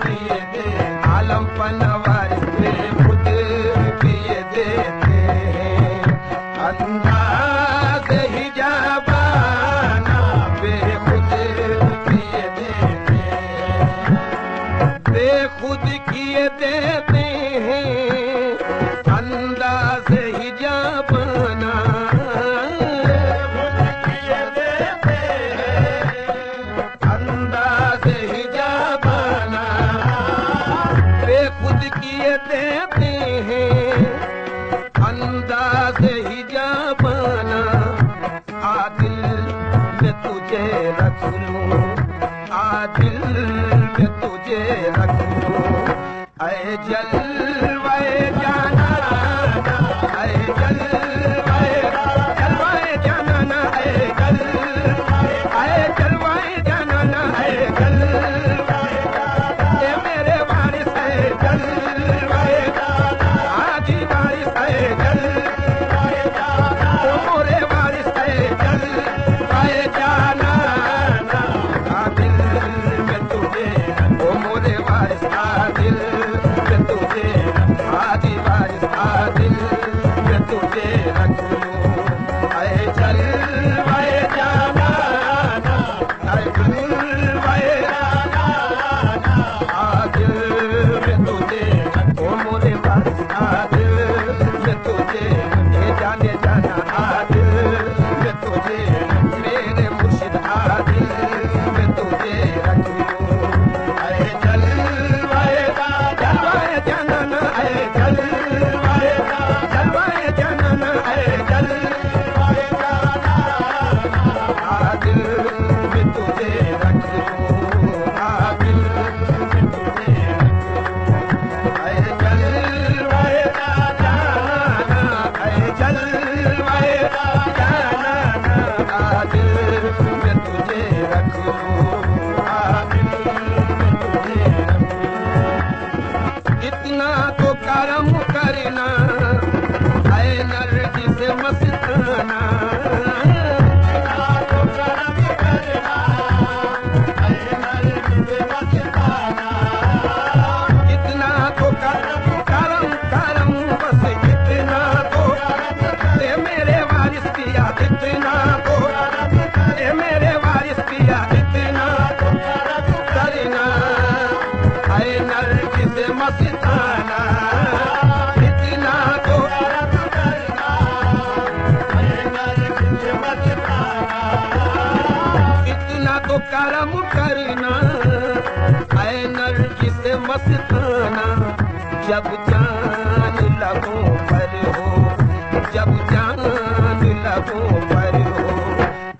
पिए दे आलम पनवार पे खुद पिए देते हैं अंदाज ही जाबाना बेखुद पिए देते हैं बेखुद किए देते हैं अंदाज ही जाबाना देते हैं अंदाज ही जाबाना आदिल में तुझे रख लूं आदिल में तुझे रख लूं ऐ जलवाए जाना ऐ जलवाए जाना ऐ जलवाए जाना ऐ मेरे वारिस है जल करम करना ऐ नरगिस मस्ताना जब जान लबों पर हो जब जान लबों पर हो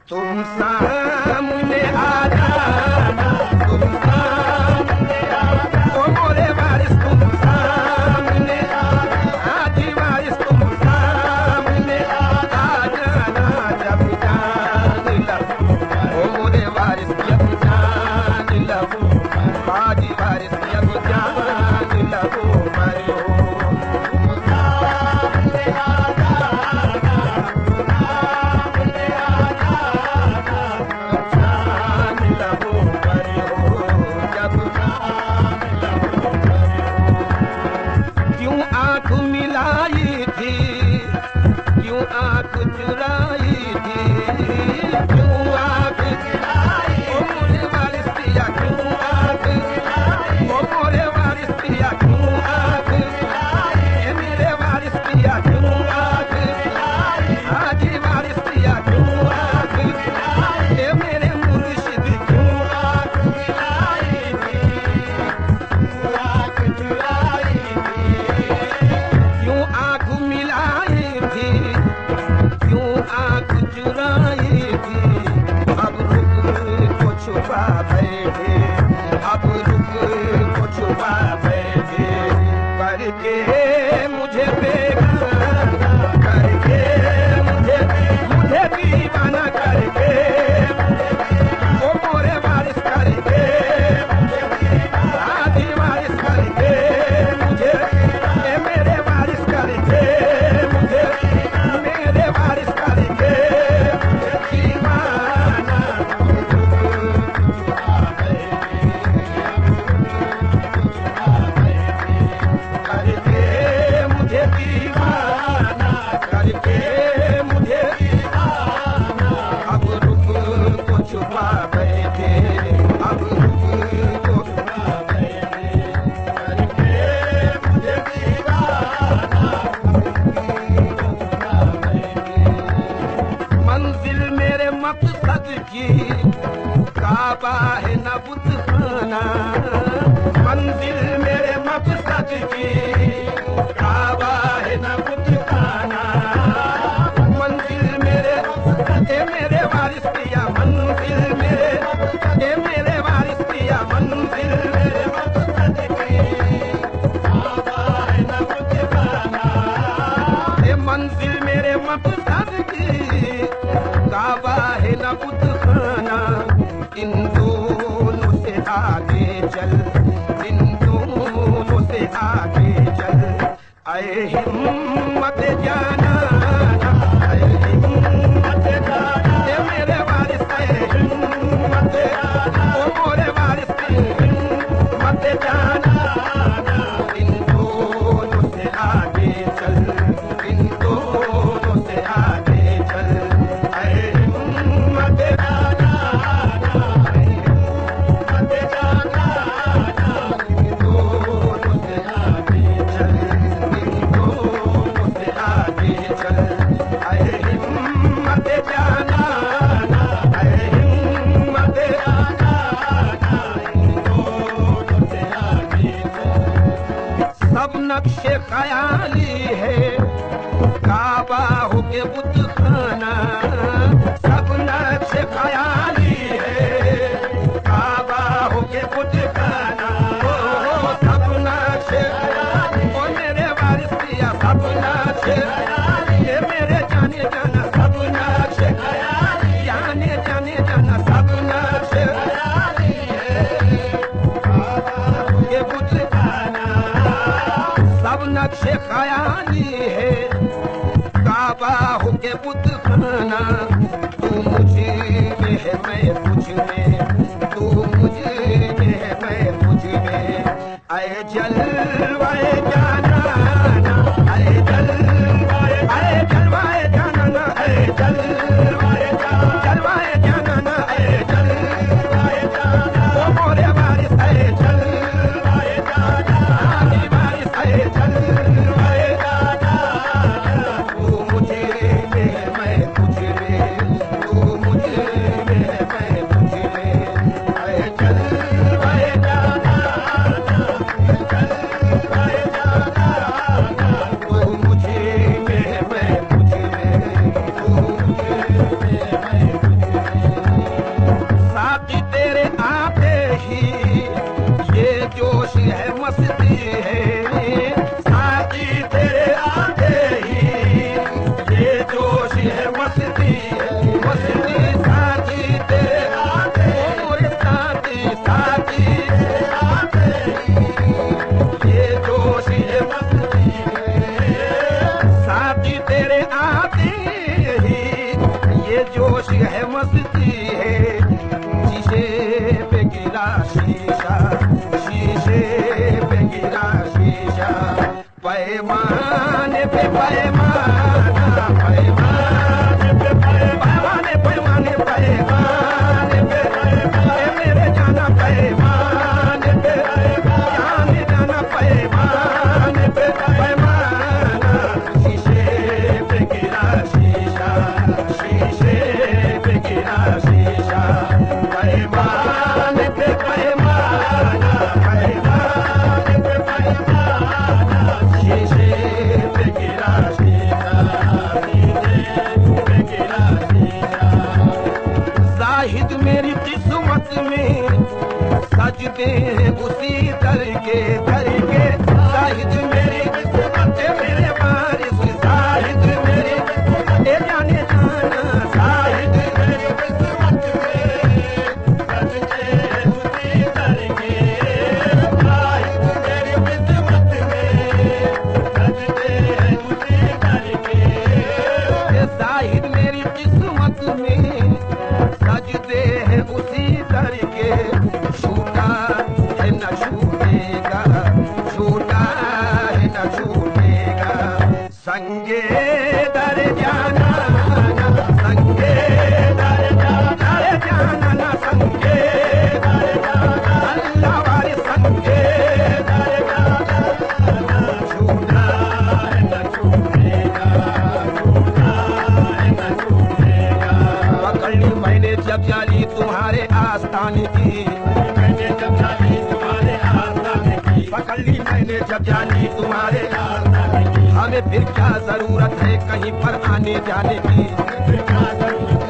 तुम सामने आ जाना तुम सामने आ जाना मोरे वारिस तुम सामने आ जाना आजी वारिस तुम सामने आ जाना जब जान लबों ओ मोरे वारिस जब जान लबों आजी वारिस जब जान लबों पर हो आँख चुराई थी क्यों आँख चुराई ओ मुझे वारिस पिया क्यों आगे चल, इन दोनों से आगे चल। ऐ हिम्मत जाना, ऐ हिम्मत जाना, ये मेरे वारिस ऐ हिम्मत जाना, ओ मोरे वारिस ऐ हिम्मत जाना, इन दोनों से आगे चल, इन दोनों से आगे चल। ऐ हिम्मत जाना, ऐ हिम्मत जाना, इन दोनों से आगे चल, इन दोनों से आगे चल। ऐ हिम्मत जाना, ऐ हिम्मत जाना, इन दोनों से आगे चल। सब नक्शे ख्याली है, काबा हो के बुत खाना, सब नक्शे ख्याली है, काबा हो के बुत खाना। ओ सब नक्शे ख्याली, ओ मेरे वारिस पिया सब नक्शे ख्याली, ये मेरे जाने जाना सब नक्शे ख्याली, जाने जाने जाना सब नक्शे ख्याली है, काबा हो के बुत खाना। सब नक्शे ख्याली है, काबा हो के बुत खाना। तू मुझे में है मैं तुझ में, तू मुझे में है मैं तुझ में। आए जलवाए जाना, आए जलवाए, आए जलवाए जाना, आए जलवाए जाना, जलवाए जाना, आए जलवाए जाना, ओ मोरे वारिस आए जलवाए जाना, आगे वारिस आए जलवाए जाना। तू मुझे में मैं तुझ में, तू मुझे में मैं तुझ में। आए जलवाए जाना, जलवाए जाना, तू मुझे में मैं तुझ में, तू मुझे में मैं तुझ में। साथी तेरे आते ही ये जोश है मस्ती है, साथी तेरे आते ही ये जोश है मस्ती है, मस्ती साथी तेरे आते, मोरे साथी साथी तेरे आते ही ये जोश है मस्ती है, साथी तेरे आते ही ये जोश है मस्ती है। शीशे पे गिरा शीशा, शीशे पे गिरा शीशा, पैमाने पे पैमाना, पैमाने पे पैमाने, पैमाने पैमाने पे, मेरे जाना पैमाने पे, जाने जाना पैमाने पे पैमाना। शीशे पे गिरा शीशा, शीशे पे गिरा शीशा, पैमाने पे पैमाना, पैमाने पे पैमाना। शीशे पे गिरा शीशा, शीशे पे गिरा शीशा। जाहिद मेरी किस्मत में सजदे हैं उसी दर के, दर के। जाहिद मेरी किस्मत, मेरे वारिस जाहिद मेरी, ए जाने जाना जाहिद मेरी किस्मत में सजदे हैं उसी दर के, जाहिद मेरी किस्मत में सजदे हैं उसी दर के। जाहिद मेरी किस्मत में सजदे हैं उसी दर के। छूटा है न छूटेगा, छूटा है न छूटेगा, संगे दर जाना, संगे दर जाना, जाना ना संगे दर जाना, अल्लाह वाले संगे दर जाना। छूटा है न छूटेगा, छूटा है न छूटेगा। पकड़ ली मैंने जब जाली तुम्हारे आस्थान की, मैंने जब जाली तुम्हारे आस्थान की, पकड़ ली मैंने जब जाली तुम्हारे आस्थान की। हमें फिर क्या जरूरत है कहीं पर आने जाने की, फिर क्या जरूरत